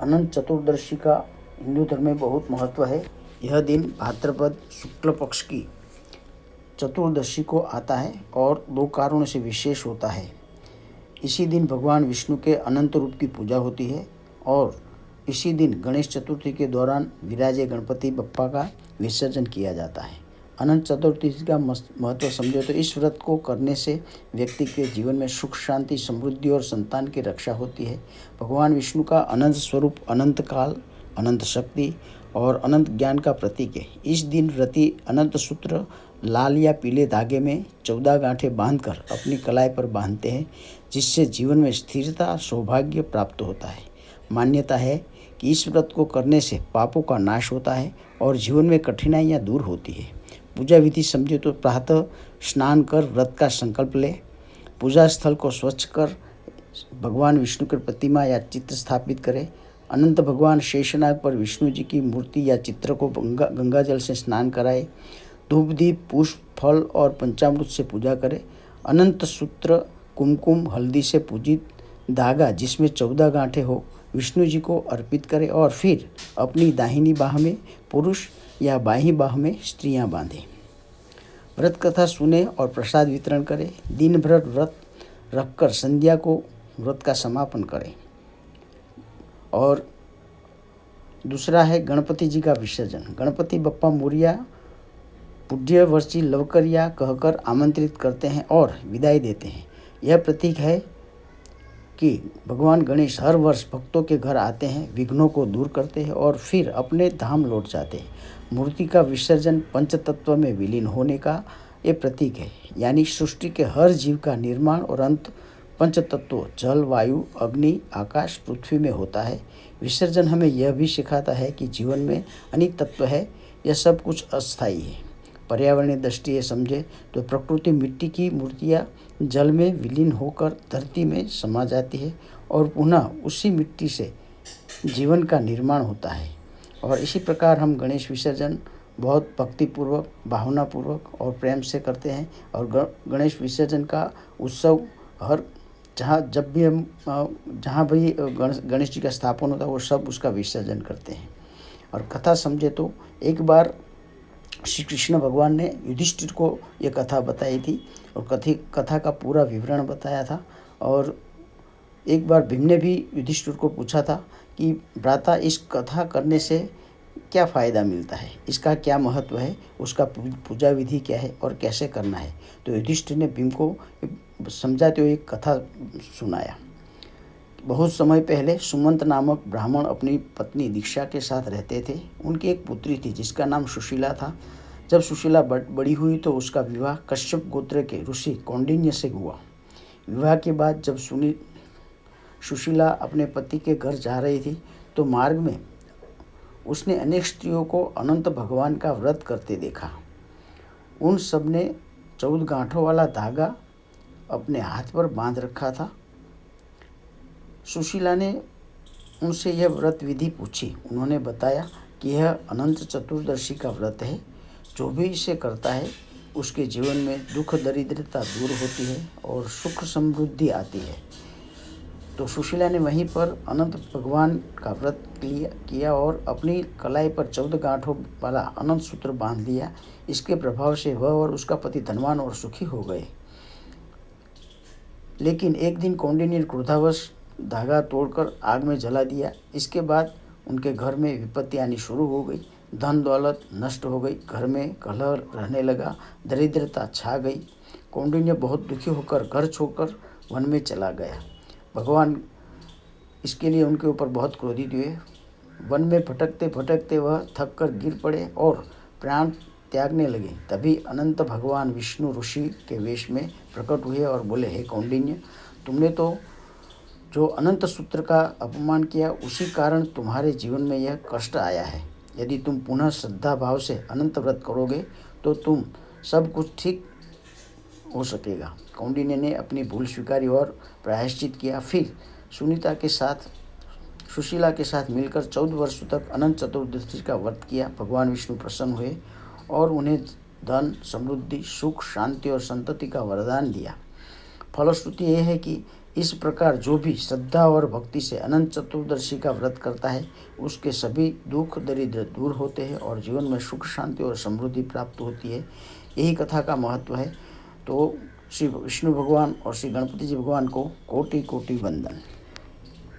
अनंत चतुर्दशी का हिंदू धर्म में बहुत महत्व है। यह दिन भाद्रपद शुक्ल पक्ष की चतुर्दशी को आता है और दो कारणों से विशेष होता है। इसी दिन भगवान विष्णु के अनंत रूप की पूजा होती है और इसी दिन गणेश चतुर्थी के दौरान विराजे गणपति बप्पा का विसर्जन किया जाता है। अनंत चतुर्दशी का महत्व समझो तो इस व्रत को करने से व्यक्ति के जीवन में सुख शांति समृद्धि और संतान की रक्षा होती है। भगवान विष्णु का अनंत स्वरूप अनंत काल, अनंत शक्ति और अनंत ज्ञान का प्रतीक है। इस दिन व्रती अनंत सूत्र लाल या पीले धागे में 14 गांठें बांधकर अपनी कलाई पर बांधते हैं, जिससे जीवन में स्थिरता सौभाग्य प्राप्त होता है। मान्यता है कि इस व्रत को करने से पापों का नाश होता है और जीवन में कठिनाइयाँ दूर होती है। पूजा विधि समझे तो प्रातः स्नान कर व्रत का संकल्प ले, पूजा स्थल को स्वच्छ कर भगवान विष्णु की प्रतिमा या चित्र स्थापित करें। अनंत भगवान शेषनाग पर विष्णु जी की मूर्ति या चित्र को गंगा जल से स्नान कराए। धूप दीप पुष्प फल और पंचामृत से पूजा करें। अनंत सूत्र कुमकुम हल्दी से पूजित धागा जिसमें 14 गांठें हो विष्णु जी को अर्पित करें और फिर अपनी दाहिनी बाह में पुरुष या बाहीं बाह में स्त्रियां बांधें। व्रत कथा सुने और प्रसाद वितरण करें। दिन भर व्रत रखकर संध्या को व्रत का समापन करें। और दूसरा है गणपति जी का विसर्जन। गणपति बप्पा मोरिया पुण्य वर्षी लवकरिया कहकर आमंत्रित करते हैं और विदाई देते हैं। यह प्रतीक है कि भगवान गणेश हर वर्ष भक्तों के घर आते हैं, विघ्नों को दूर करते हैं और फिर अपने धाम लौट जाते हैं। मूर्ति का विसर्जन पंचतत्व में विलीन होने का ये प्रतीक है, यानी सृष्टि के हर जीव का निर्माण और अंत पंचतत्व जल वायु अग्नि आकाश पृथ्वी में होता है। विसर्जन हमें यह भी सिखाता है कि जीवन में अनेक तत्व है, यह सब कुछ अस्थायी है। पर्यावरणीय दृष्टि से समझे तो प्रकृति मिट्टी की मूर्तियाँ जल में विलीन होकर धरती में समा जाती है और पुनः उसी मिट्टी से जीवन का निर्माण होता है। और इसी प्रकार हम गणेश विसर्जन बहुत भक्तिपूर्वक भावनापूर्वक और प्रेम से करते हैं। और गणेश विसर्जन का उत्सव हर जहाँ भी गणेश जी का स्थापन होता है वो सब उसका विसर्जन करते हैं। और कथा समझे तो एक बार श्री कृष्ण भगवान ने युधिष्ठिर को ये कथा बताई थी और कथा का पूरा विवरण बताया था। और एक बार भीम ने भी युधिष्ठिर को पूछा था कि भ्राता इस कथा करने से क्या फ़ायदा मिलता है, इसका क्या महत्व है, उसका पूजा विधि क्या है और कैसे करना है। तो युधिष्ठिर ने भीम को समझाते हुए एक कथा सुनाया। बहुत समय पहले सुमंत नामक ब्राह्मण अपनी पत्नी दीक्षा के साथ रहते थे। उनकी एक पुत्री थी जिसका नाम सुशीला था। जब सुशीला बड़ी हुई तो उसका विवाह कश्यप गोत्र के ऋषि कौंडिन्य से हुआ। विवाह के बाद जब सुशीला अपने पति के घर जा रही थी तो मार्ग में उसने अनेक स्त्रियों को अनंत भगवान का व्रत करते देखा। उन सब ने 14 गांठों वाला धागा अपने हाथ पर बांध रखा था। सुशीला ने उनसे यह व्रत विधि पूछी। उन्होंने बताया कि यह अनंत चतुर्दशी का व्रत है। जो भी इसे करता है उसके जीवन में दुख दरिद्रता दूर होती है और सुख समृद्धि आती है। तो सुशीला ने वहीं पर अनंत भगवान का व्रत किया और अपनी कलाई पर 14 गांठों वाला अनंत सूत्र बांध लिया। इसके प्रभाव से वह और उसका पति धनवान और सुखी हो गए। लेकिन एक दिन कौंडिन्य क्रोधावश धागा तोड़कर आग में जला दिया। इसके बाद उनके घर में विपत्ति आनी शुरू हो गई। धन दौलत नष्ट हो गई, घर में कलह रहने लगा, दरिद्रता छा गई। कौंडिन्य बहुत दुखी होकर घर छोड़कर वन में चला गया। भगवान इसके लिए उनके ऊपर बहुत क्रोधित हुए। वन में भटकते भटकते वह थक कर गिर पड़े और प्राण त्यागने लगे। तभी अनंत भगवान विष्णु ऋषि के वेश में प्रकट हुए और बोले, हे कौंडिन्य, तुमने तो जो अनंत सूत्र का अपमान किया उसी कारण तुम्हारे जीवन में यह कष्ट आया है। यदि तुम पुनः श्रद्धा भाव से अनंत व्रत करोगे तो तुम सब कुछ ठीक हो सकेगा। कौंडिन्य ने अपनी भूल स्वीकारी और प्रायश्चित किया। फिर सुशीला के साथ मिलकर 14 वर्षों तक अनंत चतुर्दशी का व्रत किया। भगवान विष्णु प्रसन्न हुए और उन्हें धन समृद्धि सुख शांति और संतति का वरदान दिया। फलश्रुति यह है कि इस प्रकार जो भी श्रद्धा और भक्ति से अनंत चतुर्दशी का व्रत करता है उसके सभी दुख दरिद्र दूर होते हैं और जीवन में सुख शांति और समृद्धि प्राप्त होती है। यही कथा का महत्व है। तो श्री विष्णु भगवान और श्री गणपति जी भगवान को कोटि कोटि वंदन।